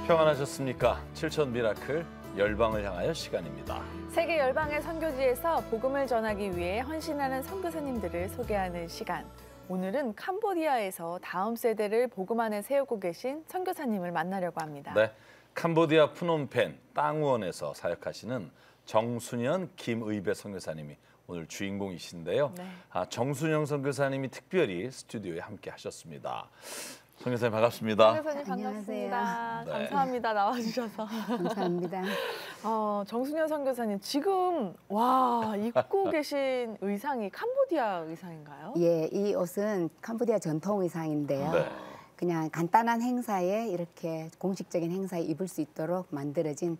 평안하셨습니까? 7천 미라클 열방을 향하여 시간입니다. 세계 열방의 선교지에서 복음을 전하기 위해 헌신하는 선교사님들을 소개하는 시간. 오늘은 캄보디아에서 다음 세대를 복음 안에 세우고 계신 선교사님을 만나려고 합니다. 네, 캄보디아 프놈펜 땅우원에서 사역하시는 정순현 김의배 선교사님이 오늘 주인공이신데요. 네. 정순영 선교사님이 특별히 스튜디오에 함께 하셨습니다. 선교사님 반갑습니다. 선교사님 반갑습니다. 네. 감사합니다. 나와주셔서. 감사합니다. 정순현 선교사님 지금 입고 계신 의상이 캄보디아 의상인가요? 예, 이 옷은 캄보디아 전통 의상인데요. 네. 그냥 간단한 행사에 이렇게 공식적인 행사에 입을 수 있도록 만들어진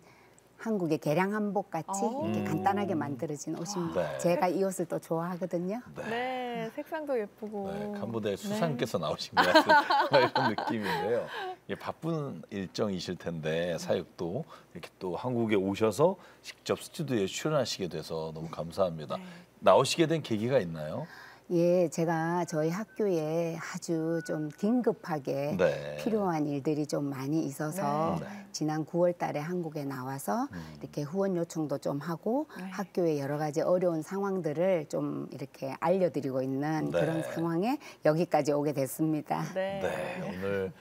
한국의 개량 한복 같이 이렇게 간단하게 만들어진 옷입니다. 네. 제가 이 옷을 또 좋아하거든요. 네, 색상도 예쁘고. 네, 캄보디아의 수상께서 나오신 것 같은 이런 느낌인데요. 예, 바쁜 일정이실 텐데 사역도 이렇게 또 한국에 오셔서 직접 스튜디오에 출연하시게 돼서 너무 감사합니다. 네. 나오시게 된 계기가 있나요? 예, 제가 저희 학교에 아주 좀 긴급하게 네. 필요한 일들이 좀 많이 있어서 네. 지난 9월 달에 한국에 나와서 이렇게 후원 요청도 좀 하고 네. 학교의 여러 가지 어려운 상황들을 좀 이렇게 알려드리고 있는 네. 그런 상황에 여기까지 오게 됐습니다. 네. 네, 오늘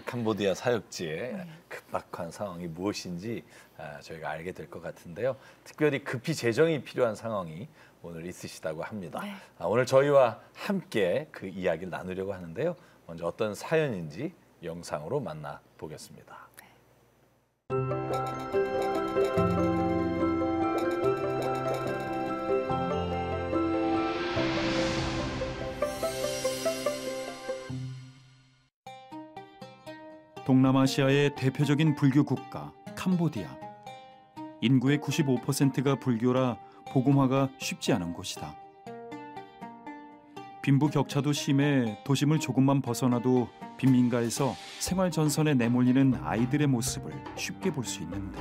캄보디아 사역지의 급박한 상황이 무엇인지 저희가 알게 될 것 같은데요. 특별히 급히 재정이 필요한 상황이 오늘 있으시다고 합니다. 네. 오늘 저희와 함께 그 이야기를 나누려고 하는데요. 먼저 어떤 사연인지 영상으로 만나보겠습니다. 동남아시아의 대표적인 불교 국가 캄보디아. 인구의 95%가 불교라 복음화가 쉽지 않은 곳이다. 빈부격차도 심해 도심을 조금만 벗어나도 빈민가에서 생활 전선에 내몰리는 아이들의 모습을 쉽게 볼 수 있는데,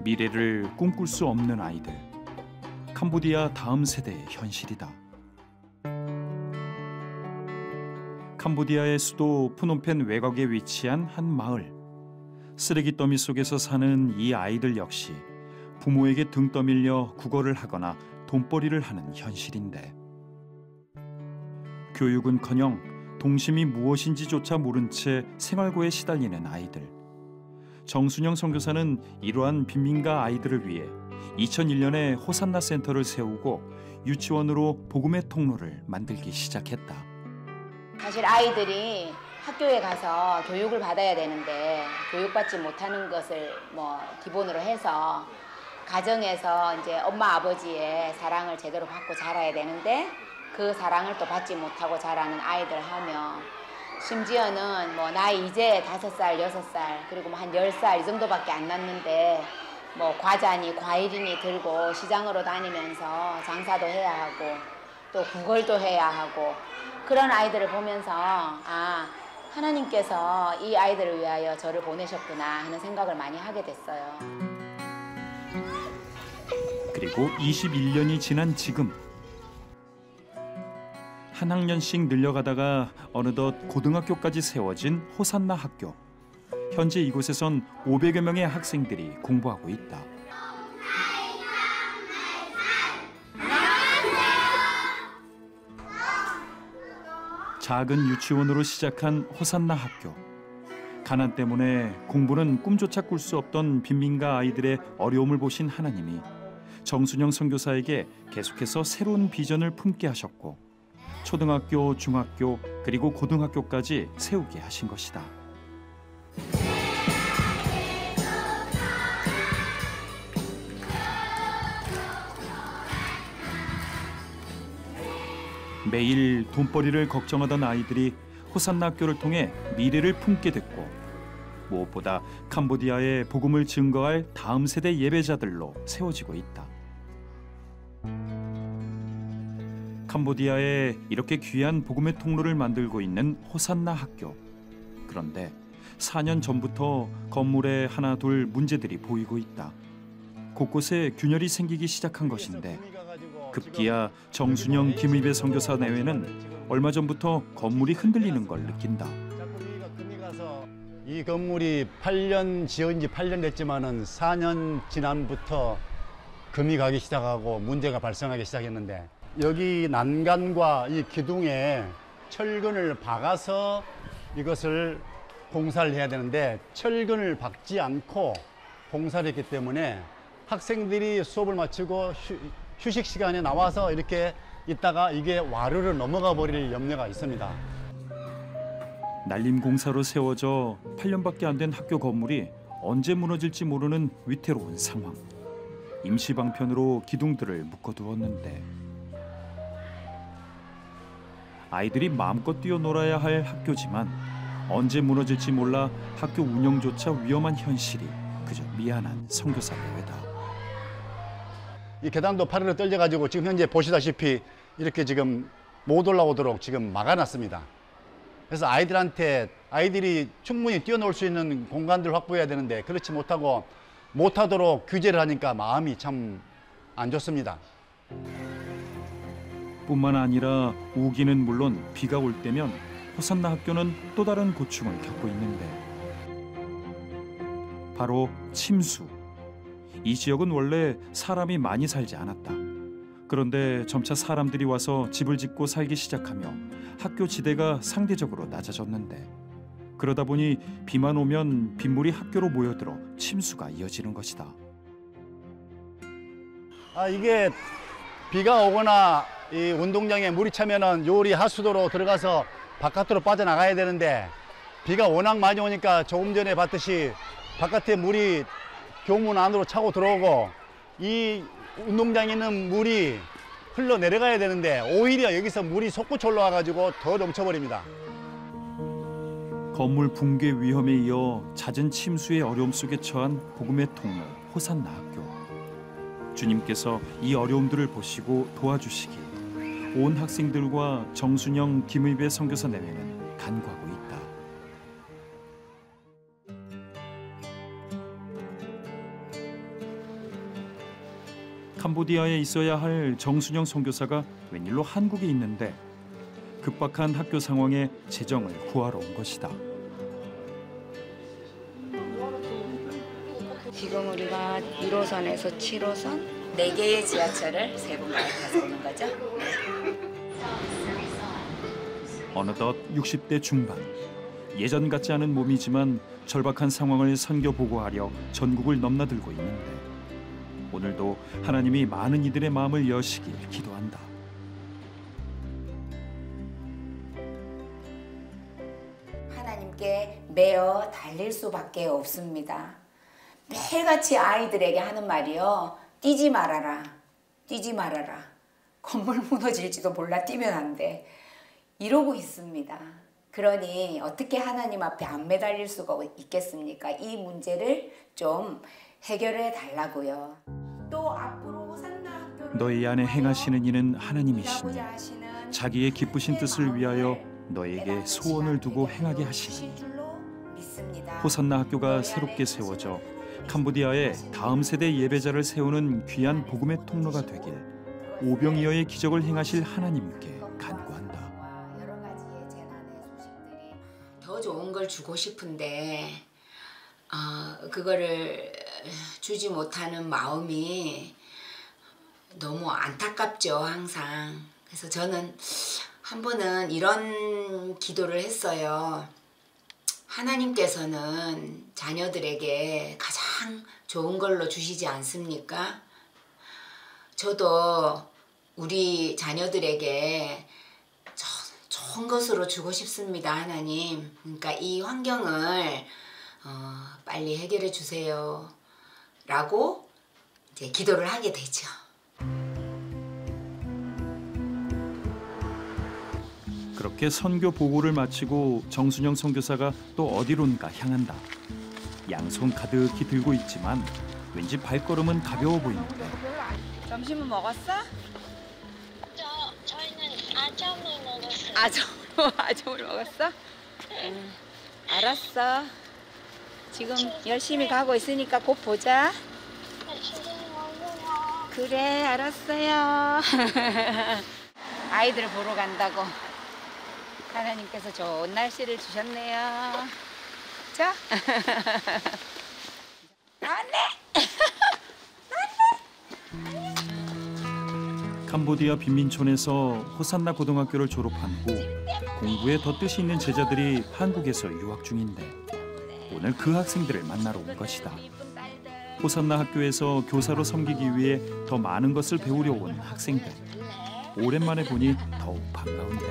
미래를 꿈꿀 수 없는 아이들, 캄보디아 다음 세대의 현실이다. 캄보디아의 수도 프놈펜 외곽에 위치한 한 마을. 쓰레기 더미 속에서 사는 이 아이들 역시 부모에게 등 떠밀려 국어를 하거나 돈벌이를 하는 현실인데, 교육은커녕 동심이 무엇인지조차 모른 채 생활고에 시달리는 아이들. 정순영 선교사는 이러한 빈민가 아이들을 위해 2001년에 호산나 센터를 세우고 유치원으로 복음의 통로를 만들기 시작했다. 사실 아이들이 학교에 가서 교육을 받아야 되는데 교육받지 못하는 것을 기본으로 해서 가정에서 이제 엄마 아버지의 사랑을 제대로 받고 자라야 되는데 그 사랑을 또 받지 못하고 자라는 아이들 하며, 심지어는 나이 이제 5살, 6살 그리고 한 10살 이 정도밖에 안 났는데 과자니 과일이니 들고 시장으로 다니면서 장사도 해야 하고 또 구걸도 해야 하고, 그런 아이들을 보면서 하나님께서 이 아이들을 위하여 저를 보내셨구나 하는 생각을 많이 하게 됐어요. 그리고 21년이 지난 지금, 한 학년씩 늘려가다가 어느덧 고등학교까지 세워진 호산나 학교. 현재 이곳에선 500여 명의 학생들이 공부하고 있다. 작은 유치원으로 시작한 호산나 학교. 가난 때문에 공부는 꿈조차 꿀 수 없던 빈민가 아이들의 어려움을 보신 하나님이 정순영 선교사에게 계속해서 새로운 비전을 품게 하셨고, 초등학교, 중학교, 그리고 고등학교까지 세우게 하신 것이다. 매일 돈벌이를 걱정하던 아이들이 호산나 학교를 통해 미래를 품게 됐고, 무엇보다 캄보디아의 복음을 증거할 다음 세대 예배자들로 세워지고 있다. 캄보디아에 이렇게 귀한 복음의 통로를 만들고 있는 호산나 학교. 그런데 4년 전부터 건물에 하나 둘 문제들이 보이고 있다. 곳곳에 균열이 생기기 시작한 것인데, 급기야 정순영 김의배 선교사 내외는 얼마 전부터 건물이 흔들리는 걸 느낀다. 이 건물이 지은 지 8년 됐지만은 4년 지난부터 금이 가기 시작하고 문제가 발생하기 시작했는데, 여기 난간과 이 기둥에 철근을 박아서 이것을 공사를 해야 되는데, 철근을 박지 않고 공사를 했기 때문에 학생들이 수업을 마치고 휴식 시간에 나와서 이렇게 있다가 이게 와르르 넘어가 버릴 염려가 있습니다. 날림 공사로 세워져 8년밖에 안 된 학교 건물이 언제 무너질지 모르는 위태로운 상황. 임시 방편으로 기둥들을 묶어두었는데, 아이들이 마음껏 뛰어놀아야 할 학교지만 언제 무너질지 몰라 학교 운영조차 위험한 현실이 그저 미안한 선교사 내외다. 이 계단도 파르르 떨려가지고 지금 현재 보시다시피 이렇게 지금 못 올라오도록 지금 막아놨습니다. 그래서 아이들이 충분히 뛰어놀 수 있는 공간들을 확보해야 되는데 그렇지 못하도록 규제를 하니까 마음이 참 안 좋습니다. 뿐만 아니라 우기는 물론 비가 올 때면 호산나 학교는 또 다른 고충을 겪고 있는데, 바로 침수. 이 지역은 원래 사람이 많이 살지 않았다. 그런데 점차 사람들이 와서 집을 짓고 살기 시작하며 학교 지대가 상대적으로 낮아졌는데, 그러다 보니 비만 오면 빗물이 학교로 모여들어 침수가 이어지는 것이다. 이게 비가 오거나 이 운동장에 물이 차면은 요리 하수도로 들어가서 바깥으로 빠져나가야 되는데, 비가 워낙 많이 오니까 조금 전에 봤듯이 바깥에 물이 교문 안으로 차고 들어오고, 이 운동장에 있는 물이 흘러내려가야 되는데 오히려 여기서 물이 솟구쳐 올라와가지고 더 넘쳐버립니다. 건물 붕괴 위험에 이어 잦은 침수의 어려움 속에 처한 복음의 통로 호산나 학교. 주님께서 이 어려움들을 보시고 도와주시길 온 학생들과 정순영, 김의배 선교사 내외는 간구하고 있다. 캄보디아에 있어야 할 정순영 선교사가 웬일로 한국에 있는데, 급박한 학교 상황에 재정을 구하러 온 것이다. 지금 우리가 1호선에서 7호선 4개의 지하철을 3번 갈아타서 오는 거죠. 어느덧 60대 중반. 예전 같지 않은 몸이지만 절박한 상황을 선교 보고하려 전국을 넘나들고 있는데, 오늘도 하나님이 많은 이들의 마음을 여시길 기도한다. 하나님께 매어 달릴 수밖에 없습니다. 매일같이 아이들에게 하는 말이요. 뛰지 말아라. 뛰지 말아라. 건물 무너질지도 몰라 뛰면 안 돼. 이러고 있습니다. 그러니 어떻게 하나님 앞에 안 매달릴 수가 있겠습니까? 이 문제를 좀 해결해 달라고요. 또 앞으로 호산나 학교를 너희 안에 행하시는 이는 하나님이시니 자기의 기쁘신 뜻을 위하여 너에게 소원을 두고 행하게 하시니. 호산나 학교가 새롭게 세워져 캄보디아의 다음 세대 예배자를 세우는 귀한 복음의 통로가 되길 오병이어의 기적을 행하실 하나님께 간구한다. 더 좋은 걸 주고 싶은데 그거를 주지 못하는 마음이 너무 안타깝죠, 항상. 그래서 저는 한 번은 이런 기도를 했어요. 하나님께서는 자녀들에게 가장 좋은 걸로 주시지 않습니까? 저도 우리 자녀들에게 좋은 것으로 주고 싶습니다, 하나님. 그러니까 이 환경을 빨리 해결해 주세요 라고 이제 기도를 하게 되죠. 그렇게 선교 보고를 마치고 정순영 선교사가 또 어디론가 향한다. 양손 가득히 들고 있지만 왠지 발걸음은 가벼워 보이는데. 점심은 먹었어? 저희는 아점을 먹었어요. 아점을 먹었어? 응. 알았어. 지금 열심히 가고 있으니까 곧 보자. 그래, 알았어요. 아이들 보러 간다고 하나님께서 좋은 날씨를 주셨네요. 진짜? 캄보디아 빈민촌에서 호산나 고등학교를 졸업한 후 공부에 더 뜻이 있는 제자들이 한국에서 유학 중인데 오늘 그 학생들을 만나러 온 것이다. 호산나 학교에서 교사로 섬기기 위해 더 많은 것을 배우려 온 학생들. 오랜만에 보니 더욱 반가운데.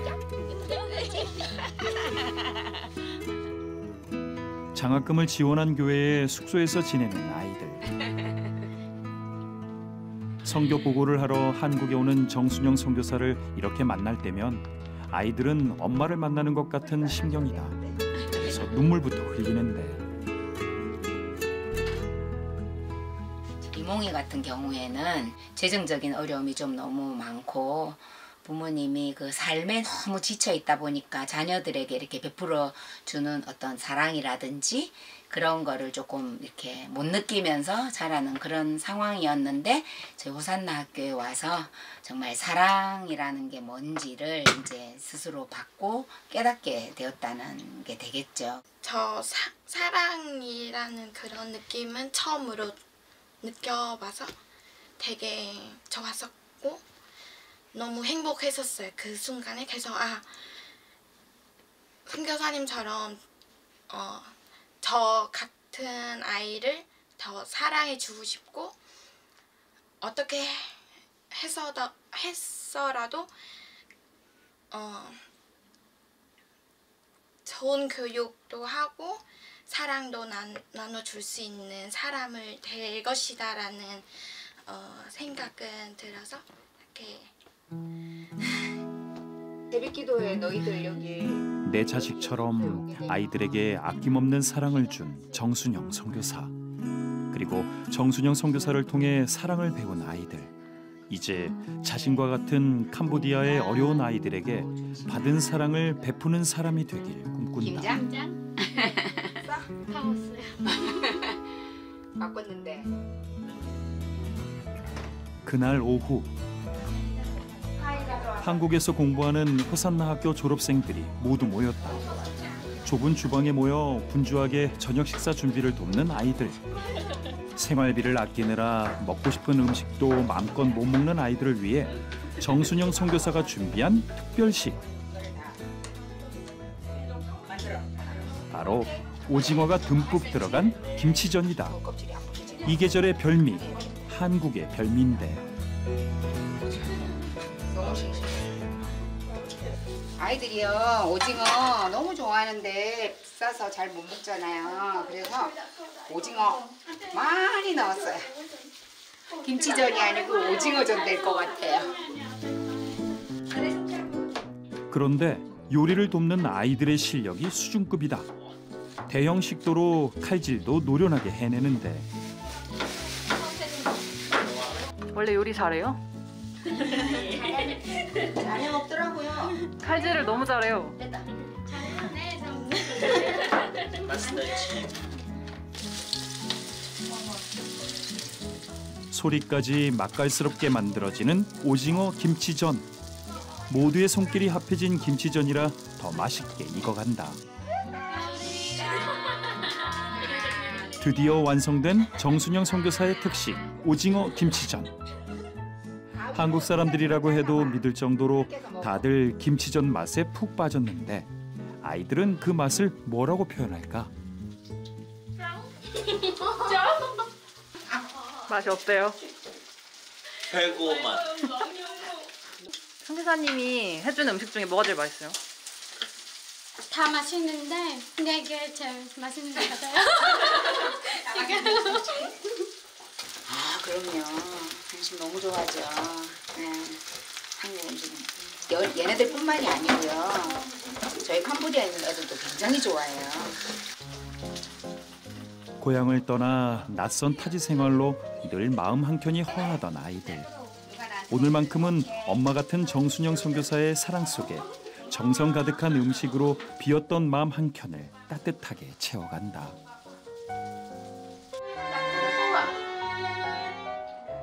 장학금을 지원한 교회의 숙소에서 지내는 아이들. 성교 보고를 하러 한국에 오는 정순영 선교사를 이렇게 만날 때면 아이들은 엄마를 만나는 것 같은 심경이다. 그래서 눈물부터 흘리는데. 이몽이 같은 경우에는 재정적인 어려움이 좀 너무 많고 부모님이 그 삶에 너무 지쳐 있다 보니까 자녀들에게 이렇게 베풀어 주는 어떤 사랑이라든지 그런 거를 조금 이렇게 못 느끼면서 자라는 그런 상황이었는데 저희 호산나 학교에 와서 정말 사랑이라는 게 뭔지를 이제 스스로 받고 깨닫게 되었다는 게 되겠죠. 저 사랑이라는 그런 느낌은 처음으로 느껴봐서 되게 좋았었고 너무 행복했었어요. 그 순간에. 그래서 선교사님처럼 저 같은 아이를 더 사랑해 주고 싶고 어떻게 했어라도 좋은 교육도 하고 사랑도 나눠줄 수 있는 사람을 될 것이다라는 생각은 들어서 이렇게 새벽기도회 너희들 여기 내 자식처럼 아이들에게 아낌없는 사랑을 준 정순영 선교사. 그리고 정순영 선교사를 통해 사랑을 배운 아이들. 이제 자신과 같은 캄보디아의 어려운 아이들에게 받은 사랑을 베푸는 사람이 되길 꿈꾼다. 김장? 사왔어요. 바꿨는데. 그날 오후 한국에서 공부하는 호산나 학교 졸업생들이 모두 모였다. 좁은 주방에 모여 분주하게 저녁 식사 준비를 돕는 아이들. 생활비를 아끼느라 먹고 싶은 음식도 마음껏 못 먹는 아이들을 위해 정순영 선교사가 준비한 특별식. 바로 오징어가 듬뿍 들어간 김치전이다. 이 계절의 별미, 한국의 별미인데. 아이들이요 오징어 너무 좋아하는데 비싸서 잘 못 먹잖아요. 그래서 오징어 많이 넣었어요. 김치전이 아니고 오징어전 될 것 같아요. 그런데 요리를 돕는 아이들의 실력이 수준급이다. 대형 식도로 칼질도 노련하게 해내는데. 원래 요리 잘해요? 잘 먹더라고요. 칼질을 너무 잘해요. 소리까지 맛깔스럽게 만들어지는 오징어 김치전. 모두의 손길이 합해진 김치전이라 더 맛있게 익어간다. 드디어 완성된 정순영 선교사의 특식 오징어 김치전. 한국 사람들이라고 해도 믿을 정도로 다들 김치전 맛에 푹 빠졌는데 아이들은 그 맛을 뭐라고 표현할까? 맛이 어때요? 최고 맛. 선교사님이 해주는 음식 중에 뭐가 제일 맛있어요? 다 맛있는데 근데 이게 제일 맛있는 것 같아요. 그럼요. 음식 너무 좋아하죠. 네. 한국 음식은 얘네들뿐만이 아니고요. 저희 캄보디아에 있는 애들도 굉장히 좋아해요. 고향을 떠나 낯선 타지 생활로 늘 마음 한켠이 허하던 아이들. 오늘만큼은 엄마 같은 정순영 선교사의 사랑 속에 정성 가득한 음식으로 비었던 마음 한켠을 따뜻하게 채워간다.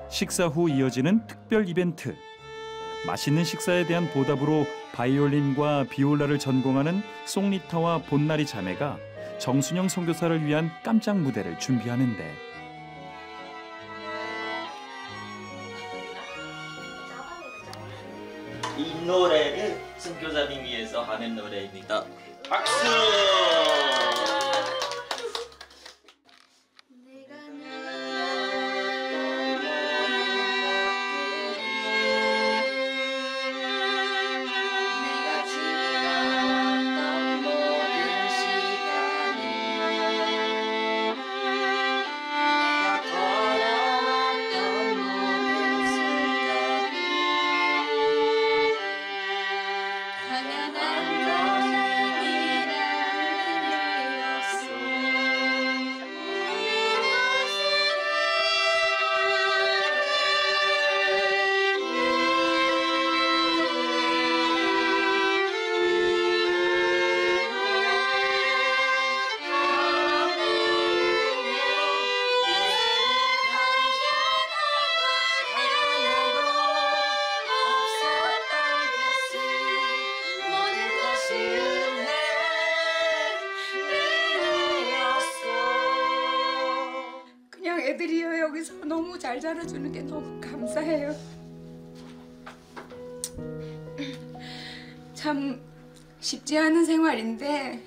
식사 후 이어지는 특별 이벤트. 맛있는 식사에 대한 보답으로 바이올린과 비올라를 전공하는 송리타와 본나리 자매가 정순영 선교사를 위한 깜짝 무대를 준비하는데 이 노래를 선교사님 위해서 하는 노래입니다. 박수! 애들이요 여기서 너무 잘 자라주는 게 너무 감사해요. 참 쉽지 않은 생활인데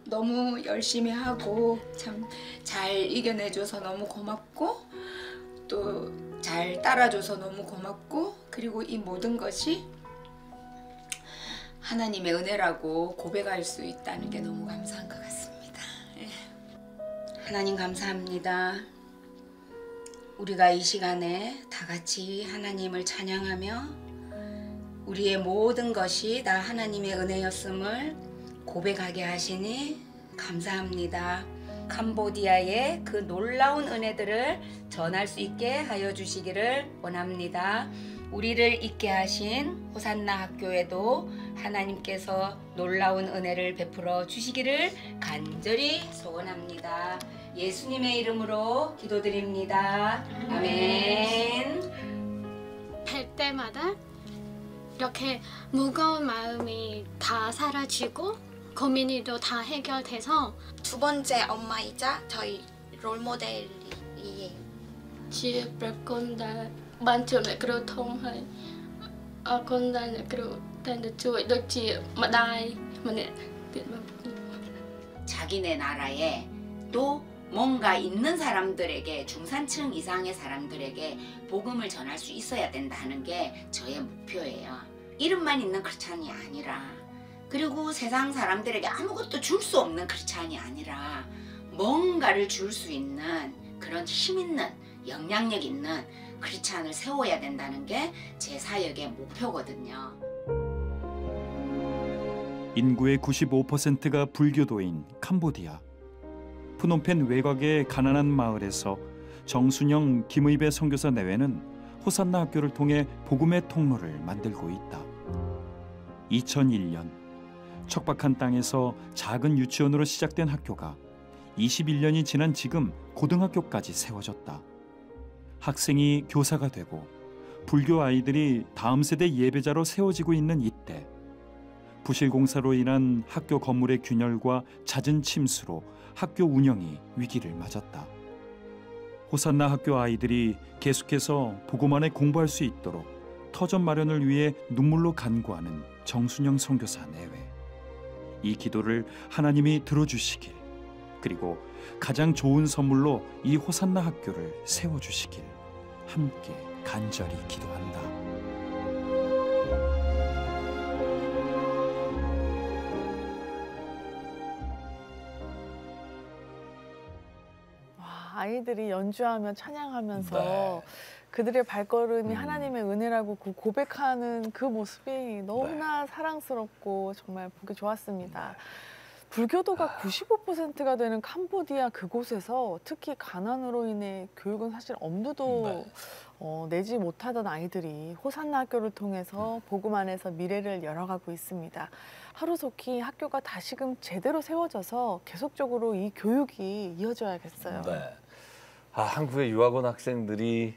너무 열심히 하고 참 잘 이겨내줘서 너무 고맙고 또 잘 따라줘서 너무 고맙고 그리고 이 모든 것이 하나님의 은혜라고 고백할 수 있다는 게 너무 감사한 것 같습니다. 하나님 감사합니다. 우리가 이 시간에 다 같이 하나님을 찬양하며 우리의 모든 것이 다 하나님의 은혜였음을 고백하게 하시니 감사합니다. 캄보디아의 그 놀라운 은혜들을 전할 수 있게 하여 주시기를 원합니다. 우리를 있게 하신 호산나 학교에도 하나님께서 놀라운 은혜를 베풀어 주시기를 간절히 소원합니다. 예수님의 이름으로 기도드립니다. 아멘. 뵐 때마다 이렇게 무거운 마음이 다 사라지고 고민이도 다 해결돼서 두 번째 엄마이자 저희 롤모델이에요. Chị con đã ban trường lại kêu thông hay con đã lại kêu tên được chuỗi đôi chị mà đai mà nè tiện bằng 자기네 나라에 또 뭔가 있는 사람들에게 중산층 이상의 사람들에게 복음을 전할 수 있어야 된다는 게 저의 목표예요. 이름만 있는 크리스찬이 아니라 그리고 세상 사람들에게 아무것도 줄 수 없는 크리스찬이 아니라 뭔가를 줄 수 있는 그런 힘 있는 영향력 있는 크리스찬을 세워야 된다는 게 제 사역의 목표거든요. 인구의 95%가 불교도인 캄보디아. 프놈펜 외곽의 가난한 마을에서 정순영, 김의배 선교사 내외는 호산나 학교를 통해 복음의 통로를 만들고 있다. 2001년 척박한 땅에서 작은 유치원으로 시작된 학교가 21년이 지난 지금 고등학교까지 세워졌다. 학생이 교사가 되고 불교 아이들이 다음 세대 예배자로 세워지고 있는 이때 부실공사로 인한 학교 건물의 균열과 잦은 침수로 학교 운영이 위기를 맞았다. 호산나 학교 아이들이 계속해서 복음 안에 공부할 수 있도록 터전 마련을 위해 눈물로 간구하는 정순영 선교사 내외. 이 기도를 하나님이 들어주시길, 그리고 가장 좋은 선물로 이 호산나 학교를 세워주시길 함께 간절히 기도한다. 아이들이 연주하며 찬양하면서 네. 그들의 발걸음이 하나님의 은혜라고 고백하는 그 모습이 너무나 네. 사랑스럽고 정말 보기 좋았습니다. 불교도가 95%가 되는 캄보디아 그곳에서 특히 가난으로 인해 교육은 사실 엄두도 내지 못하던 아이들이 호산나 학교를 통해서 복음 안에서 미래를 열어가고 있습니다. 하루속히 학교가 다시금 제대로 세워져서 계속적으로 이 교육이 이어져야겠어요. 네. 한국의 유학원 학생들이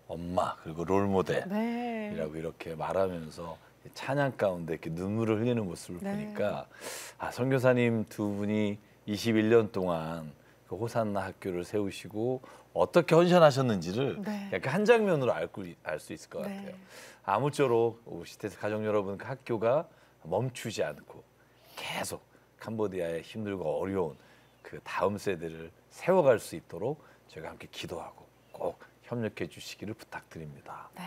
엄마 그리고 롤모델이라고 네. 이렇게 말하면서 찬양 가운데 이렇게 눈물을 흘리는 모습을 네. 보니까 선교사님 두 분이 21년 동안 그 호산나 학교를 세우시고 어떻게 헌신하셨는지를 네. 약간 한 장면으로 알 수 있을 것 네. 같아요. 아무쪼록 시테스 가족 여러분, 그 학교가 멈추지 않고 계속 캄보디아의 힘들고 어려운 그 다음 세대를 세워갈 수 있도록 저희가 함께 기도하고 꼭 협력해 주시기를 부탁드립니다. 네.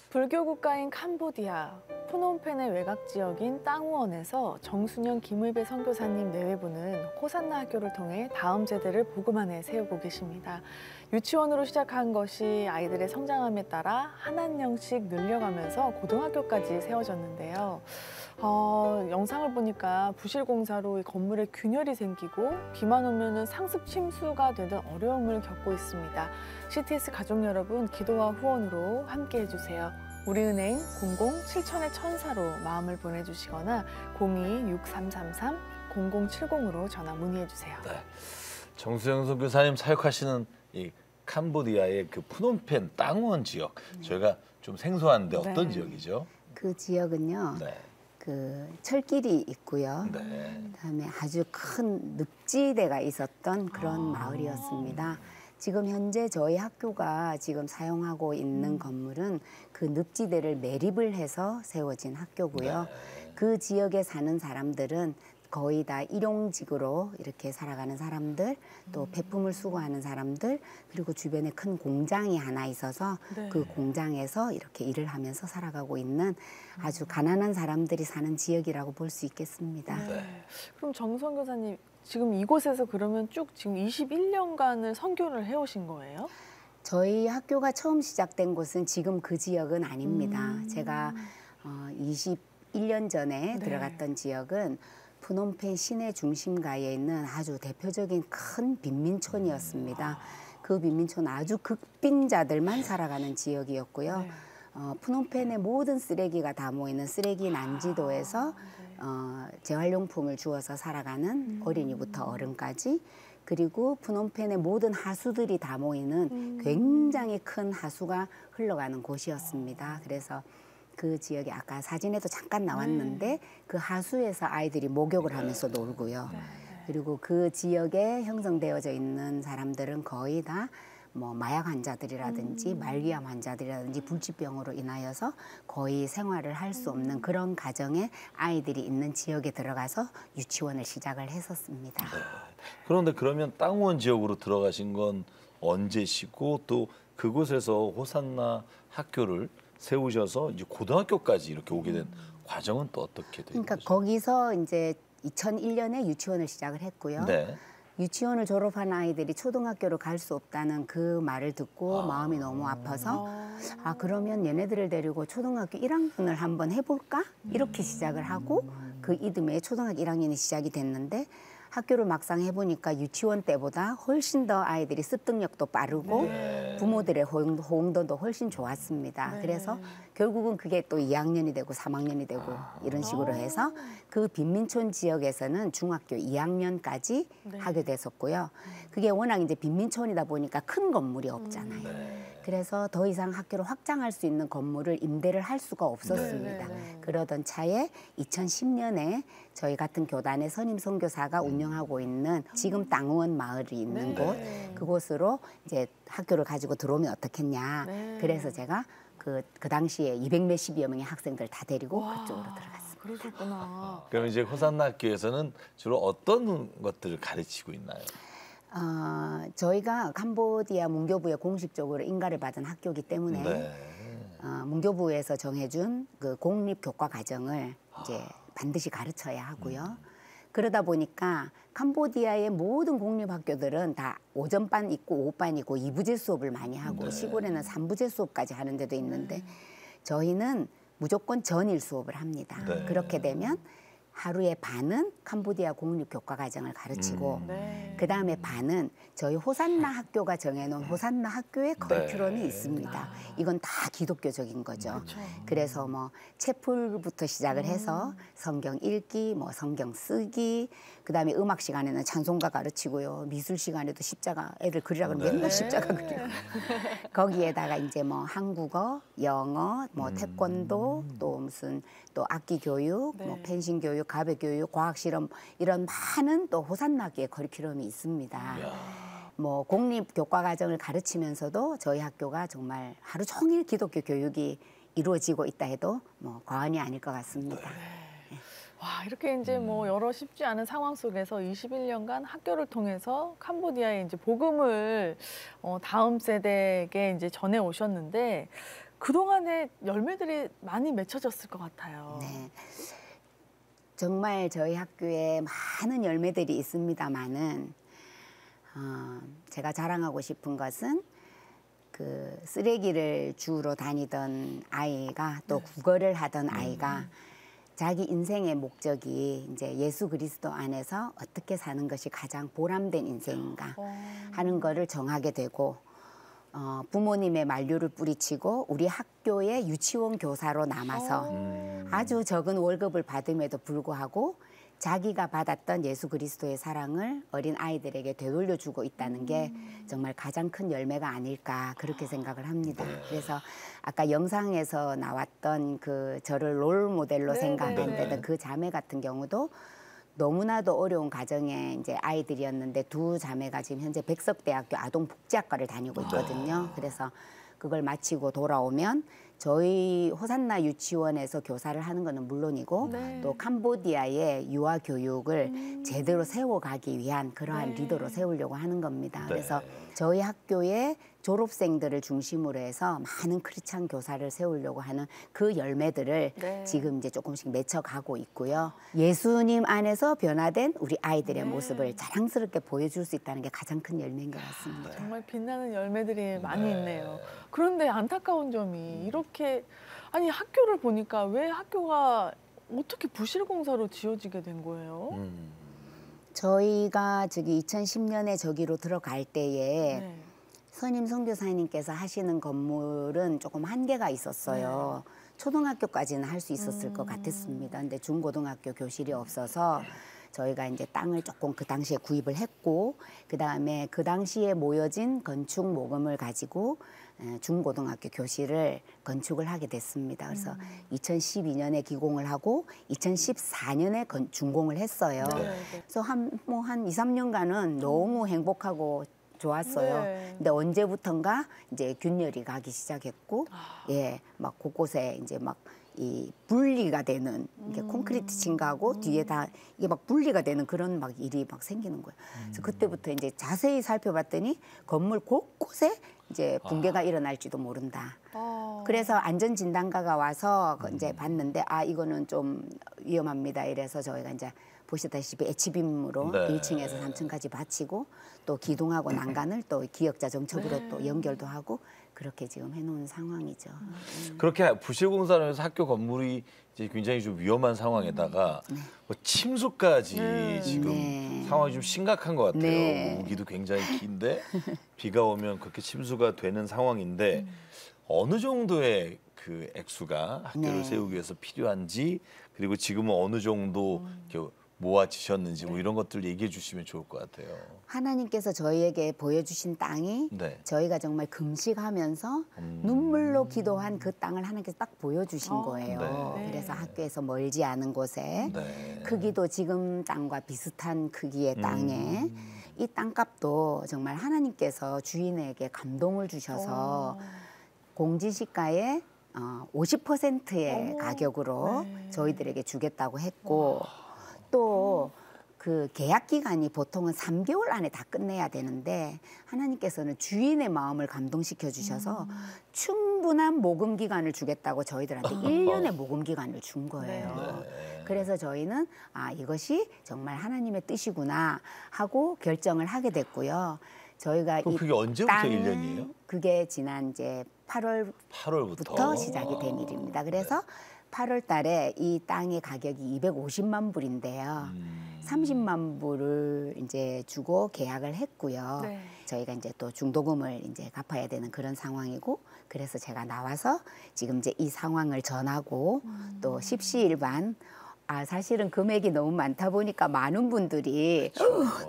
불교 국가인 캄보디아, 푸놈펜의 외곽 지역인 땅우원에서 정순영 김의배 선교사님 내외부는 호산나 학교를 통해 다음 세대를 복음 안에 세우고 계십니다. 유치원으로 시작한 것이 아이들의 성장함에 따라 한 한 명씩 늘려가면서 고등학교까지 세워졌는데요. 영상을 보니까 부실공사로 이 건물에 균열이 생기고 비만 오면은 상습 침수가 되는 어려움을 겪고 있습니다. CTS 가족 여러분, 기도와 후원으로 함께 해주세요. 우리은행 00-7000-1000로 마음을 보내주시거나 02-6333-0070으로 전화 문의해주세요. 네. 정수영 선교사님 사역하시는 이 캄보디아의 그 푸놈펜 땅원 지역, 저희가 좀 생소한데 어떤 네. 지역이죠? 그 지역은요. 네. 그 철길이 있고요. 네. 그다음에 아주 큰 늪지대가 있었던 그런 마을이었습니다. 지금 현재 저희 학교가 지금 사용하고 있는 건물은 그 늪지대를 매립을 해서 세워진 학교고요. 네. 그 지역에 사는 사람들은 거의 다 일용직으로 이렇게 살아가는 사람들, 또 폐품을 수거하는 사람들, 그리고 주변에 큰 공장이 하나 있어서 네. 그 공장에서 이렇게 일을 하면서 살아가고 있는 아주 가난한 사람들이 사는 지역이라고 볼 수 있겠습니다. 네. 그럼 정 선교사님, 지금 이곳에서 그러면 쭉 지금 21년간을 선교를 해오신 거예요? 저희 학교가 처음 시작된 곳은 지금 그 지역은 아닙니다. 제가 21년 전에 네. 들어갔던 지역은 푸놈펜 시내 중심가에 있는 아주 대표적인 큰 빈민촌이었습니다. 그 빈민촌 아주 극빈자들만 살아가는 지역이었고요. 네. 푸놈펜의 모든 쓰레기가 다 모이는 쓰레기 난지도에서 재활용품을 주워서 살아가는 어린이부터 어른까지, 그리고 푸놈펜의 모든 하수들이 다 모이는 굉장히 큰 하수가 흘러가는 곳이었습니다. 그래서 그 지역에 아까 사진에도 잠깐 나왔는데 그 하수에서 아이들이 목욕을 하면서 놀고요. 그리고 그 지역에 형성되어져 있는 사람들은 거의 다 뭐 마약 환자들이라든지 말기암 환자들이라든지 불치병으로 인하여서 거의 생활을 할 수 없는 그런 가정에 아이들이 있는 지역에 들어가서 유치원을 시작을 했었습니다. 네. 그런데 그러면 땅원 지역으로 들어가신 건 언제시고, 또 그곳에서 호산나 학교를 세우셔서 이제 고등학교까지 이렇게 오게 된 과정은 또 어떻게 되는 그러니까 거죠? 거기서 이제 2001년에 유치원을 시작을 했고요. 네. 유치원을 졸업한 아이들이 초등학교로 갈 수 없다는 그 말을 듣고 마음이 너무 아파서 그러면 얘네들을 데리고 초등학교 1학년을 한번 해볼까? 이렇게 시작을 하고 그 이듬해 초등학교 1학년이 시작이 됐는데, 학교를 막상 해보니까 유치원 때보다 훨씬 더 아이들이 습득력도 빠르고 네. 부모들의 호응도도 훨씬 좋았습니다. 네. 그래서 결국은 그게 또 2학년이 되고 3학년이 되고 이런 식으로 해서 그 빈민촌 지역에서는 중학교 2학년까지 네. 하게 됐었고요. 그게 워낙 이제 빈민촌이다 보니까 큰 건물이 없잖아요. 네. 그래서 더 이상 학교를 확장할 수 있는 건물을 임대를 할 수가 없었습니다. 네. 그러던 차에 2010년에 저희 같은 교단의 선임 선교사가 운영하고 있는 지금 땅우원 마을이 있는 네. 곳, 그곳으로 이제 학교를 가지고 들어오면 어떻겠냐. 네. 그래서 제가 그 당시에 200몇십여 명의 학생들 다 데리고 그쪽으로 들어갔습니다. 그러셨구나. 그럼 이제 호산나 학교에서는 주로 어떤 것들을 가르치고 있나요? 저희가 캄보디아 문교부에 공식적으로 인가를 받은 학교이기 때문에 네. 문교부에서 정해준 그 공립 교과 과정을 이제 반드시 가르쳐야 하고요. 그러다 보니까 캄보디아의 모든 공립학교들은 다 오전반 있고 오후반 있고 2부제 수업을 많이 하고 네. 시골에는 3부제 수업까지 하는 데도 있는데 저희는 무조건 전일 수업을 합니다. 네. 그렇게 되면 하루에 반은 캄보디아 공립교과과정을 가르치고 그다음에 반은 저희 호산나 학교가 정해놓은 호산나 학교의 커리큘럼이 있습니다. 이건 다 기독교적인 거죠. 그래서 뭐 채플부터 시작을 해서 성경 읽기, 뭐 성경 쓰기, 그다음에 음악 시간에는 찬송가 가르치고요. 미술 시간에도 십자가 애들 그리라 그러면 맨날 십자가 그리고 거기에다가 이제 뭐 한국어, 영어, 뭐 태권도, 또 무슨 또 악기 교육, 뭐 펜싱 교육, 가베 교육, 과학 실험 이런 많은 또 호산나학교의 커리큘럼이 있습니다. 뭐 공립교과과정을 가르치면서도 저희 학교가 정말 하루 종일 기독교 교육이 이루어지고 있다 해도 뭐 과언이 아닐 것 같습니다. 와, 이렇게 이제 뭐 여러 쉽지 않은 상황 속에서 21년간 학교를 통해서 캄보디아에 이제 복음을 다음 세대에게 이제 전해 오셨는데 그동안에 열매들이 많이 맺혀졌을 것 같아요. 네. 정말 저희 학교에 많은 열매들이 있습니다만은 제가 자랑하고 싶은 것은 그 쓰레기를 주우러 다니던 아이가 또 국어를 하던 아이가 자기 인생의 목적이 이제 예수 그리스도 안에서 어떻게 사는 것이 가장 보람된 인생인가 하는 거를 정하게 되고 부모님의 만류를 뿌리치고 우리 학교의 유치원 교사로 남아서 아주 적은 월급을 받음에도 불구하고 자기가 받았던 예수 그리스도의 사랑을 어린 아이들에게 되돌려주고 있다는 게 정말 가장 큰 열매가 아닐까 그렇게 생각을 합니다. 그래서 아까 영상에서 나왔던 그 저를 롤 모델로 생각했던 그 자매 같은 경우도 너무나도 어려운 가정의 이제 아이들이었는데 두 자매가 지금 현재 백석대학교 아동복지학과를 다니고 있거든요. 그래서 그걸 마치고 돌아오면 저희 호산나 유치원에서 교사를 하는 거는 물론이고 또 캄보디아의 유아 교육을 제대로 세워가기 위한 그러한 리더로 세우려고 하는 겁니다. 그래서 저희 학교의 졸업생들을 중심으로 해서 많은 크리스찬 교사를 세우려고 하는 그 열매들을 지금 이제 조금씩 맺혀가고 있고요. 예수님 안에서 변화된 우리 아이들의 모습을 자랑스럽게 보여줄 수 있다는 게 가장 큰 열매인 것 같습니다. 정말 빛나는 열매들이 많이 있네요. 그런데 안타까운 점이 이렇게 아니 학교를 보니까 왜 학교가 어떻게 부실공사로 지어지게 된 거예요? 저희가 저기 2010년에 저기로 들어갈 때에 선임 선교사님께서 하시는 건물은 조금 한계가 있었어요. 초등학교까지는 할 수 있었을 것 같았습니다. 근데 중고등학교 교실이 없어서 저희가 이제 땅을 조금 그 당시에 구입을 했고 그다음에 그 당시에 모여진 건축 모금을 가지고 중고등학교 교실을 건축을 하게 됐습니다. 그래서 2012년에 기공을 하고 2014년에 준공을 했어요. 그래서 한 2, 3년간은 너무 행복하고 좋았어요. 근데 언제부턴가 이제 균열이 가기 시작했고, 막 곳곳에 이제 막 이 분리가 되는 이게 콘크리트 친 거하고 뒤에 다 이게 막 분리가 되는 그런 막 일이 막 생기는 거예요. 그래서 그때부터 이제 자세히 살펴봤더니 건물 곳곳에 이제 붕괴가 일어날지도 모른다. 그래서 안전진단가가 와서 이제 봤는데 이거는 좀 위험합니다. 이래서 저희가 이제 보시다시피 H빔으로 1층에서 3층까지 받치고 또 기둥하고 난간을 또 기역자 정첩으로 또 연결도 하고 그렇게 지금 해놓은 상황이죠. 그렇게 부실공사를 해서 학교 건물이 이제 굉장히 좀 위험한 상황에다가 뭐 침수까지 지금 상황이 좀 심각한 것 같아요. 우기도 굉장히 긴데 비가 오면 그렇게 침수가 되는 상황인데 어느 정도의 그 액수가 학교를 세우기 위해서 필요한지 그리고 지금은 어느 정도 이렇게 모아지셨는지 뭐 이런 것들 얘기해 주시면 좋을 것 같아요. 하나님께서 저희에게 보여주신 땅이 저희가 정말 금식하면서 눈물로 기도한 그 땅을 하나님께서 딱 보여주신 거예요. 그래서 학교에서 멀지 않은 곳에 크기도 지금 땅과 비슷한 크기의 땅에 이 땅값도 정말 하나님께서 주인에게 감동을 주셔서 공지시가의 50%의 가격으로 저희들에게 주겠다고 했고 또 그 계약 기간이 보통은 3개월 안에 다 끝내야 되는데 하나님께서는 주인의 마음을 감동시켜 주셔서 충분한 모금 기간을 주겠다고 저희들한테 1년의 모금 기간을 준 거예요. 그래서 저희는 이것이 정말 하나님의 뜻이구나 하고 결정을 하게 됐고요. 저희가 그게 언제부터 1년이에요? 그게 지난 이제 8월부터 시작이 된 일입니다. 그래서 8월 달에 이 땅의 가격이 250만 불인데요. 30만 불을 이제 주고 계약을 했고요. 네. 저희가 이제 또 중도금을 이제 갚아야 되는 그런 상황이고, 그래서 제가 나와서 지금 이제 이 상황을 전하고 또 십시일반, 사실은 금액이 너무 많다 보니까 많은 분들이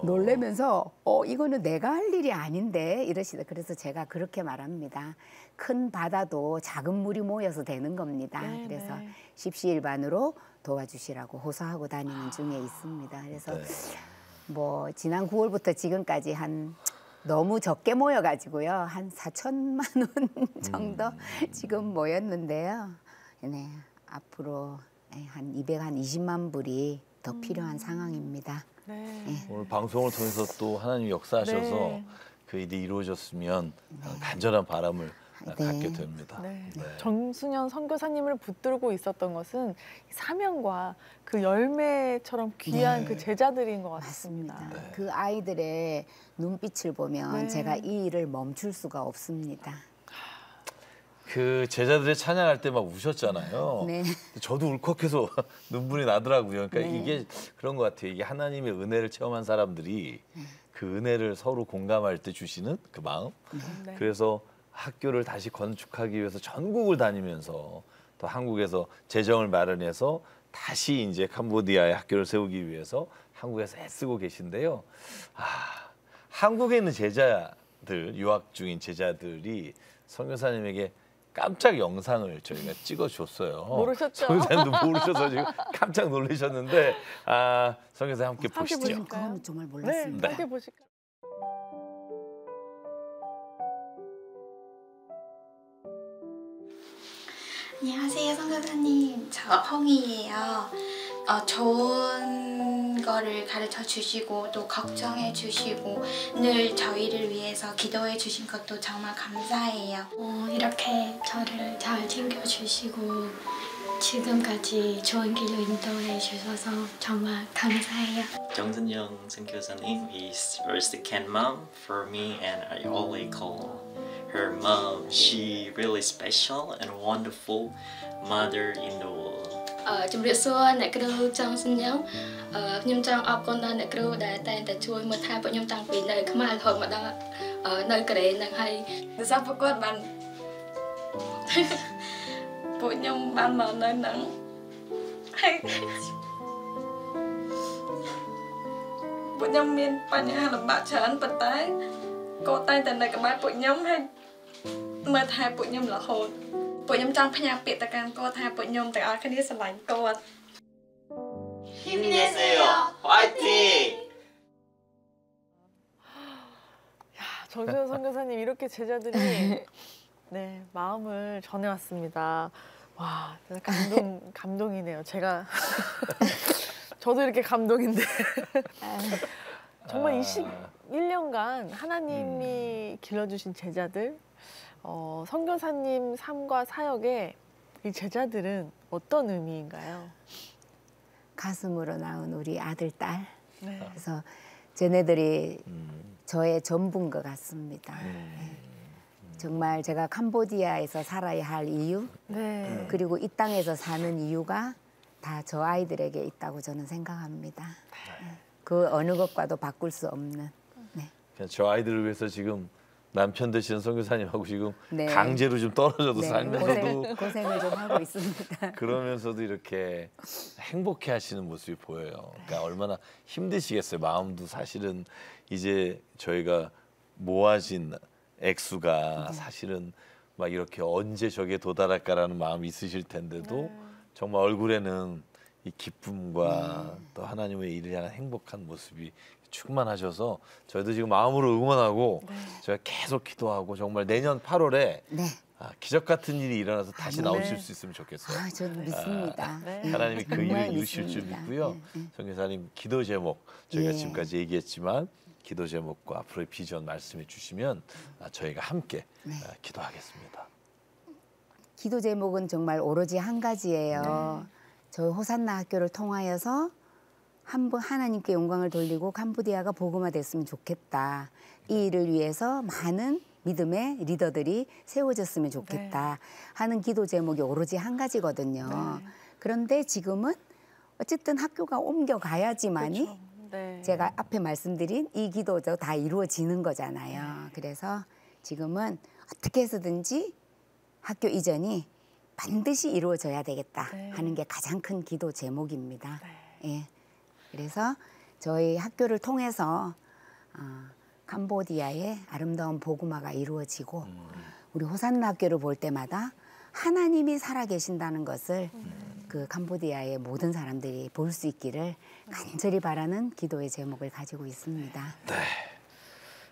놀라면서 이거는 내가 할 일이 아닌데 이러시다. 그래서 제가 그렇게 말합니다. 큰 바다도 작은 물이 모여서 되는 겁니다. 네, 그래서 네. 십시일반으로 도와주시라고 호소하고 다니는 중에 있습니다. 그래서 네. 뭐 지난 9월부터 지금까지 한 너무 적게 모여가지고요. 한 4천만 원 정도 지금 모였는데요. 네, 앞으로 한 220만 불이 더 필요한 상황입니다. 네. 오늘 방송을 통해서 또 하나님 역사하셔서 네. 그 일이 이루어졌으면 간절한 바람을 갖게 됩니다. 네. 네. 정순현 선교사님을 붙들고 있었던 것은 사명과 그 열매처럼 귀한 그 제자들인 것 같습니다. 맞습니다. 그 아이들의 눈빛을 보면 네. 제가 이 일을 멈출 수가 없습니다. 그 제자들의 찬양할 때 막 우셨잖아요. 네. 저도 울컥해서 눈물이 나더라고요. 그러니까 네. 이게 그런 것 같아요. 이게 하나님의 은혜를 체험한 사람들이 그 은혜를 서로 공감할 때 주시는 그 마음. 네. 그래서 학교를 다시 건축하기 위해서 전국을 다니면서 또 한국에서 재정을 마련해서 다시 이제 캄보디아에 학교를 세우기 위해서 한국에서 애쓰고 계신데요. 한국에 있는 제자들, 유학 중인 제자들이 선교사님에게 깜짝 영상을 저희가 찍어줬어요. 모르셨죠? 선교사님도 모르셔서 지금 깜짝 놀라셨는데 선교사님 함께 보시죠. 그건 정말 네, 몰랐습니다. 함께 보실까요? 안녕하세요, 선교사님. 저 펑이에요. 좋은 거를 가르쳐 주시고 또 걱정해 주시고 늘 저희를 위해서 기도해 주신 것도 정말 감사해요. 이렇게 저를 잘 챙겨주시고 지금까지 좋은 길로 인도해 주셔서 정말 감사해요. 정순영 선교사님 is first second mom for me, and I always call her mom. She really special and wonderful mother in the world. ជំរាបសួរអ្នកគ្រូចង់សញ្ញងខ្ញុំចង់អរគុណដល់អ្នកគ្រូដែលតែងតែជួយមើលថែពួកខ្ញុំតាំងពីនៅខ្មែររហូតមកដល់នៅកូរ៉េនឹងហើយដោយសារពួកគាត់បានពួកខ្ញុំបានមកនៅនឹងហើយពួកខ្ញុំមានបញ្ហាលំបាកច្រើនប៉ុន្តែគាត់តែងតែនៅក្បែរពួកខ្ញុំហើយមើលថែពួកខ្ញុំរហូតពួកខ្ញុំចង់ផ្ញើពាក្យទៅកាន់គាត់ថាពួកខ្ញុំទាំងអស់គ្នាស្រឡាញ់គាត់ 힘내세요. 화이팅! 정순현 선교사님 이렇게 제자들이 네 마음을 전해왔습니다. 와, 감동이네요. 제가 저도 이렇게 감동인데 정말 21년간 하나님이 길러주신 제자들, 선교사님 삶과 사역에 이 제자들은 어떤 의미인가요? 가슴으로 낳은 우리 아들, 딸. 네. 그래서 쟤네들이 저의 전부인 것 같습니다. 네. 정말 제가 캄보디아에서 살아야 할 이유, 네. 그리고 이 땅에서 사는 이유가 다 저 아이들에게 있다고 저는 생각합니다. 네. 그 어느 것과도 바꿀 수 없는. 네. 저 아이들을 위해서 지금 남편 되시는 선교사님하고 지금 네. 강제로 좀 떨어져도 네, 살면서도 고생을 좀 하고 있습니다. 그러면서도 이렇게 행복해하시는 모습이 보여요. 그러니까 얼마나 힘드시겠어요. 마음도 사실은 이제 저희가 모아진 액수가 사실은 막 이렇게 언제 저게 도달할까라는 마음이 있으실 텐데도 정말 얼굴에는 이 기쁨과 또 하나님의 일을 향한 행복한 모습이 충만하셔서 저희도 지금 마음으로 응원하고 저희가 계속 기도하고 정말 내년 8월에 기적 같은 일이 일어나서 다시 나오실 수 있으면 좋겠어요. 저는 믿습니다. 하나님이 그 정말 일을 이루실 줄 믿습니다. 믿고요. 선교사님 기도 제목 저희가 예. 지금까지 얘기했지만 기도 제목과 앞으로의 비전 말씀해 주시면 저희가 함께 기도하겠습니다. 기도 제목은 정말 오로지 한 가지예요. 저희 호산나 학교를 통하여서 한번 하나님께 영광을 돌리고 캄보디아가 복음화됐으면 좋겠다. 이 일을 위해서 많은 믿음의 리더들이 세워졌으면 좋겠다 하는 기도 제목이 오로지 한 가지거든요. 그런데 지금은 어쨌든 학교가 옮겨가야지만이 제가 앞에 말씀드린 이 기도도 다 이루어지는 거잖아요. 그래서 지금은 어떻게 해서든지 학교 이전이 반드시 이루어져야 되겠다 하는 게 가장 큰 기도 제목입니다. 예. 그래서 저희 학교를 통해서 캄보디아의 아름다운 복음화가 이루어지고 우리 호산나 학교를 볼 때마다 하나님이 살아계신다는 것을 그 캄보디아의 모든 사람들이 볼 수 있기를 간절히 바라는 기도의 제목을 가지고 있습니다. 네.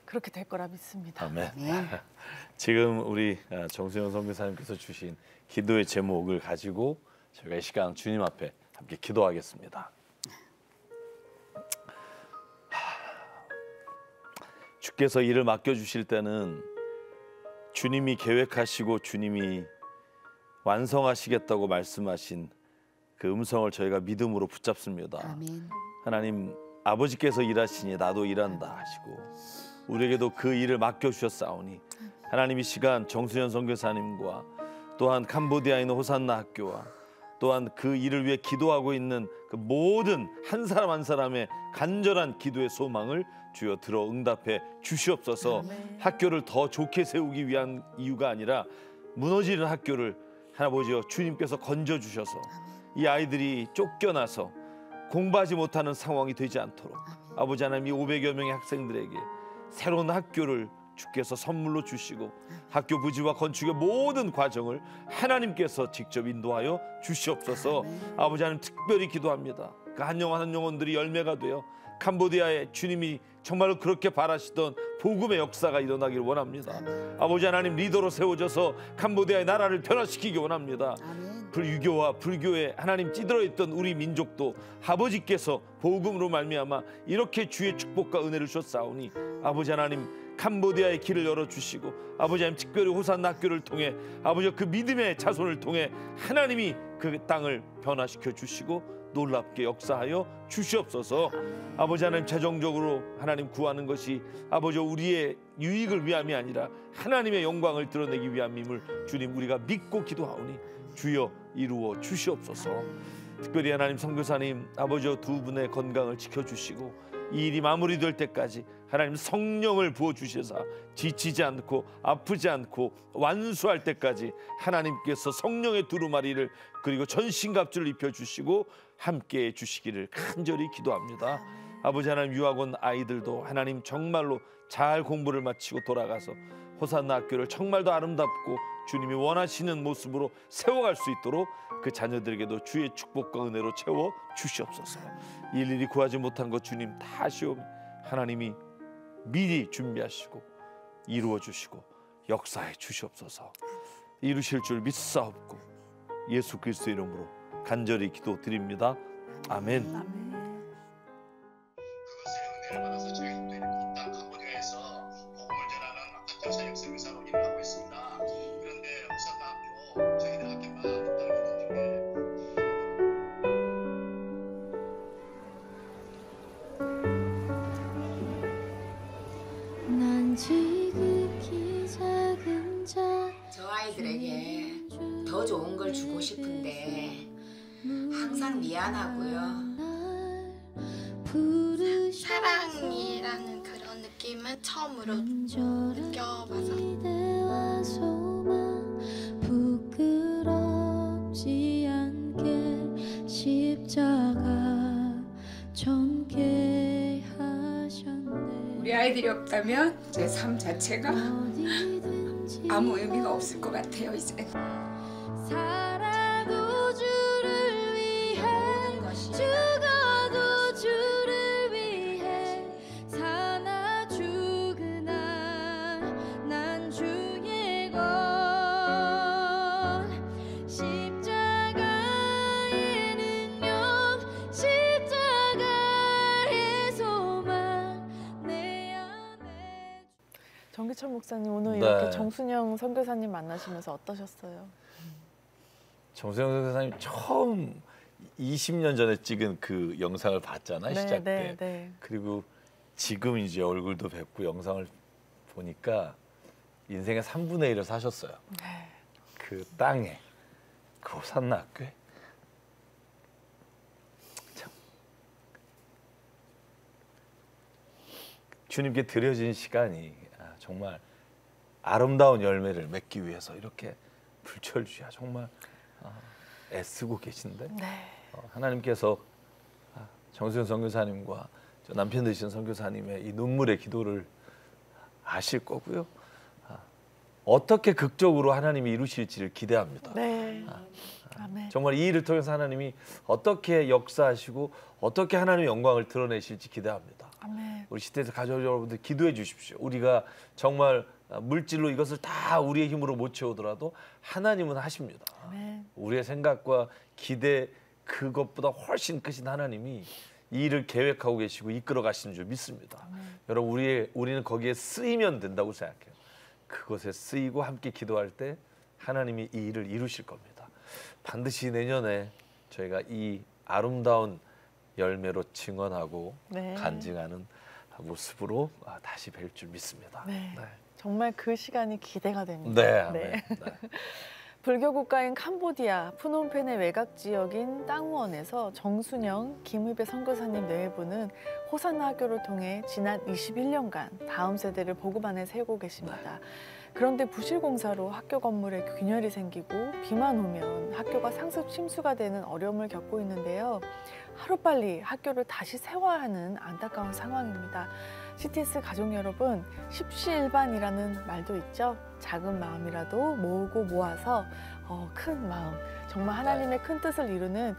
그렇게 될 거라 믿습니다. 아멘. 지금 우리 정수영 선교사님께서 주신 기도의 제목을 가지고 저희가 이 시간 주님 앞에 함께 기도하겠습니다. 주께서 일을 맡겨주실 때는 주님이 계획하시고 주님이 완성하시겠다고 말씀하신 그 음성을 저희가 믿음으로 붙잡습니다. 아멘. 하나님 아버지께서 일하시니 나도 일한다 하시고 우리에게도 그 일을 맡겨주셨사오니 하나님 이 시간 정수현 선교사님과 또한 캄보디아에 있는 호산나 학교와 또한 그 일을 위해 기도하고 있는 그 모든 한 사람 한 사람의 간절한 기도의 소망을 주여 들어 응답해 주시옵소서. 학교를 더 좋게 세우기 위한 이유가 아니라 무너지는 학교를 아버지여 주님께서 건져주셔서 이 아이들이 쫓겨나서 공부하지 못하는 상황이 되지 않도록 아버지 하나님 이 500여 명의 학생들에게 새로운 학교를 주께서 선물로 주시고 학교 부지와 건축의 모든 과정을 하나님께서 직접 인도하여 주시옵소서. 아버지 하나님 특별히 기도합니다. 그 한 영혼 한 영혼들이 열매가 되어 캄보디아에 주님이 정말로 그렇게 바라시던 복음의 역사가 일어나길 원합니다. 아버지 하나님 리더로 세워져서 캄보디아의 나라를 변화시키기 원합니다. 유교와 불교에 하나님 찌들어 있던 우리 민족도 아버지께서 복음으로 말미암아 이렇게 주의 축복과 은혜를 주셨사오니 아버지 하나님 캄보디아의 길을 열어주시고 아버지 하나님 특별히 호산나 학교를 통해 아버지 그 믿음의 자손을 통해 하나님이 그 땅을 변화시켜 주시고 놀랍게 역사하여 주시옵소서. 아버지 하나님 최종적으로 하나님 구하는 것이 아버지 우리의 유익을 위함이 아니라 하나님의 영광을 드러내기 위함임을 주님 우리가 믿고 기도하오니 주여 이루어 주시옵소서. 특별히 하나님 선교사님 아버지 두 분의 건강을 지켜주시고 이 일이 마무리될 때까지 하나님 성령을 부어주셔서 지치지 않고 아프지 않고 완수할 때까지 하나님께서 성령의 두루마리를 그리고 전신갑주를 입혀주시고 함께해 주시기를 간절히 기도합니다. 아버지 하나님 유학원 아이들도 하나님 정말로 잘 공부를 마치고 돌아가서 호산나 학교를 정말 더 아름답고 주님이 원하시는 모습으로 세워갈 수 있도록 그 자녀들에게도 주의 축복과 은혜로 채워 주시옵소서. 일일이 구하지 못한 것 주님 다 아시오니 하나님이 미리 준비하시고 이루어 주시고 역사해 주시옵소서. 이루실 줄 믿사옵고 예수 그리스도의 이름으로 간절히 기도드립니다. 아멘. 그것의 은혜를 받아서 저희 이 땅 캄보디아에서 복음을 전하는 학교 사역 선교사로 일을 하고 있습니다. 그런데 호산나 학교 저희들 학교가 이 땅 있는 저 아이들에게 더 좋은 걸 주고 싶은데 항상 미안하고요. 사랑이라는 그런 느낌은 처음으로 느껴봐서 부끄럽지 않게 십자가 전개하셨네. 우리 아이들이 없다면 제 삶 자체가 아무 의미가 없을 것 같아요. 이제 살아도 주를 위해 죽어도 주를 위해 사나 죽으나 난 주의 것 십자가의 능력 십자가의 소망 내 안에. 정기철 목사님 오늘 네. 이렇게 정순영 선교사님 만나시면서 어떠셨어요? 정수영 선교사님 처음 20년 전에 찍은 그 영상을 봤잖아요. 시작 때. 네. 그리고 지금 이제 얼굴도 뵙고 영상을 보니까 인생의 3분의 1을 사셨어요. 네. 그 땅에, 그 호산나 학교에. 참. 주님께 드려진 시간이 정말 아름다운 열매를 맺기 위해서 이렇게 불철주야 정말 애쓰고 계신데 네. 하나님께서 정수현 선교사님과 남편 되신 선교사님의 이 눈물의 기도를 아실 거고요. 어떻게 극적으로 하나님이 이루실지를 기대합니다. 네. 아멘. 정말 이 일을 통해서 하나님이 어떻게 역사하시고 어떻게 하나님의 영광을 드러내실지 기대합니다. 아멘. 우리 시대에서 가족 여러분들 기도해 주십시오. 우리가 정말 물질로 이것을 다 우리의 힘으로 못 채우더라도 하나님은 하십니다. 아멘. 우리의 생각과 기대 그것보다 훨씬 크신 하나님이 이 일을 계획하고 계시고 이끌어 가시는 줄 믿습니다. 여러분 우리는 거기에 쓰이면 된다고 생각해요. 그것에 쓰이고 함께 기도할 때 하나님이 이 일을 이루실 겁니다. 반드시 내년에 저희가 이 아름다운 열매로 증언하고 네. 간증하는 모습으로 다시 뵐 줄 믿습니다. 네. 네. 정말 그 시간이 기대가 됩니다. 네. 아멘. 네. 불교 국가인 캄보디아 푸놈펜의 외곽 지역인 땅우원에서 정순영, 김의배 선교사님 네 분은 호산나 학교를 통해 지난 21년간 다음 세대를 복음안에 세우고 계십니다. 그런데 부실공사로 학교 건물에 균열이 생기고 비만 오면 학교가 상습 침수가 되는 어려움을 겪고 있는데요. 하루빨리 학교를 다시 세워야 하는 안타까운 상황입니다. CTS 가족 여러분, 십시일반이라는 말도 있죠. 작은 마음이라도 모으고 모아서 큰 마음, 정말 하나님의 큰 뜻을 이루는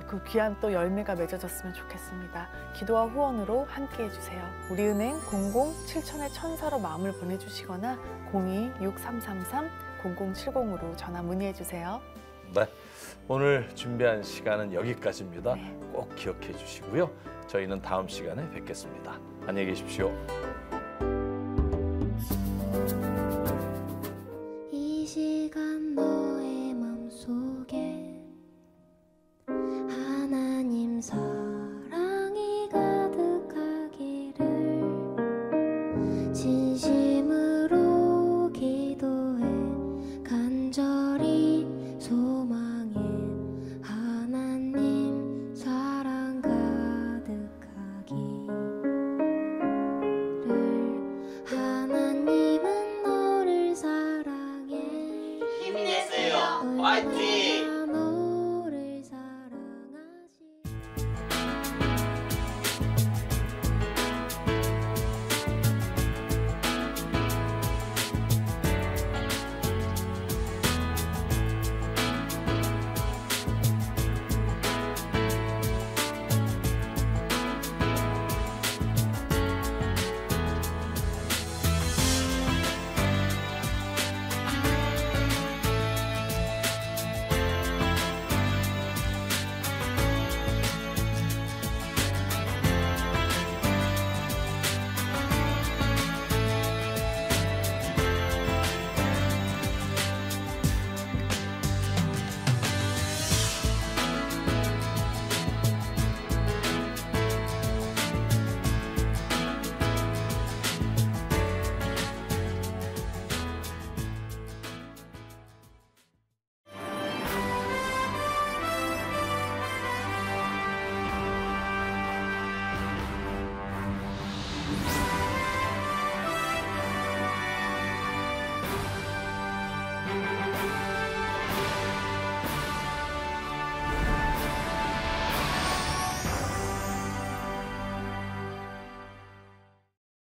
그 귀한 또 열매가 맺어졌으면 좋겠습니다. 기도와 후원으로 함께해 주세요. 우리은행 00-7000-1000로 마음을 보내주시거나 02-6333-0070으로 전화 문의해 주세요. 네, 오늘 준비한 시간은 여기까지입니다. 꼭 기억해 주시고요. 저희는 다음 시간에 뵙겠습니다. 안녕히 계십시오.